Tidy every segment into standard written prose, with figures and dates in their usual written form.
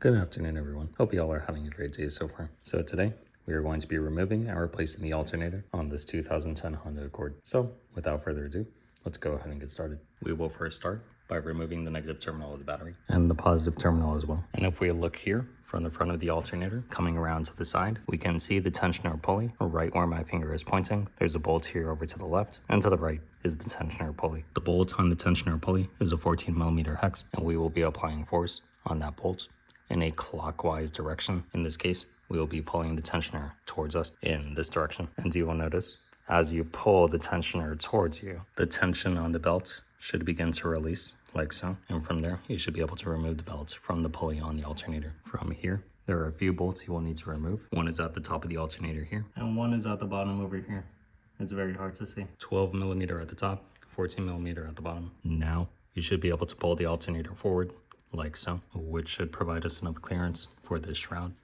Good afternoon, everyone. Hope you all are having a great day so far. So today, we are going to be removing and replacing the alternator on this 2010 Honda Accord. So without further ado, let's go ahead and get started. We will first start by removing the negative terminal of the battery and the positive terminal as well. And if we look here from the front of the alternator, coming around to the side, we can see the tensioner pulley right where my finger is pointing. There's a bolt here over to the left, and to the right is the tensioner pulley. The bolt on the tensioner pulley is a 14mm hex, and we will be applying force on that bolt in a clockwise direction. In this case, we will be pulling the tensioner towards us in this direction. And you will notice, as you pull the tensioner towards you, the tension on the belt should begin to release, like so. And from there, you should be able to remove the belt from the pulley on the alternator. From here, there are a few bolts you will need to remove. One is at the top of the alternator here, and one is at the bottom over here. It's very hard to see. 12mm at the top, 14mm at the bottom. Now, you should be able to pull the alternator forward, like so, which should provide us enough clearance for this shroud.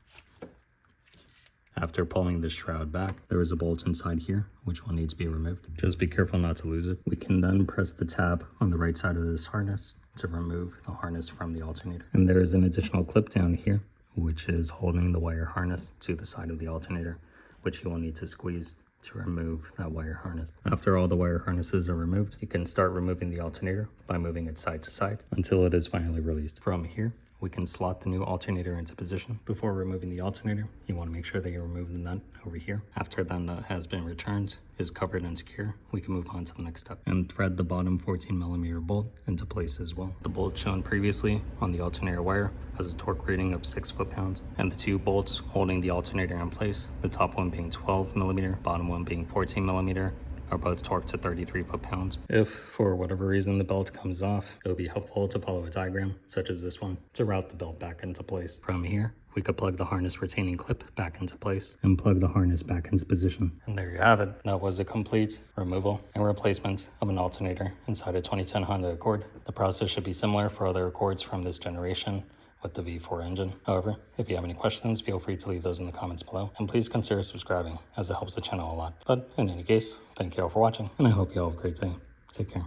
After pulling this shroud back, there is a bolt inside here, which will need to be removed. Just be careful not to lose it. We can then press the tab on the right side of this harness to remove the harness from the alternator. And there is an additional clip down here, which is holding the wire harness to the side of the alternator, which you will need to squeeze to remove that wire harness. After all the wire harnesses are removed, you can start removing the alternator by moving it side to side until it is finally released. From here, we can slot the new alternator into position. Before removing the alternator, you want to make sure that you remove the nut over here. After that nut has been returned, is covered and secure, we can move on to the next step and thread the bottom 14mm bolt into place as well. The bolt shown previously on the alternator wire has a torque rating of 6 foot-pounds, and the two bolts holding the alternator in place, the top one being 12mm, bottom one being 14mm, are both torqued to 33 foot-pounds. If, for whatever reason, the belt comes off, it would be helpful to follow a diagram, such as this one, to route the belt back into place. From here, we could plug the harness retaining clip back into place and plug the harness back into position. And there you have it. That was a complete removal and replacement of an alternator inside a 2010 Honda Accord. The process should be similar for other Accords from this generation with the V4 engine. However, if you have any questions, feel free to leave those in the comments below, and please consider subscribing as it helps the channel a lot. But in any case, thank you all for watching, and I hope you all have a great day. Take care.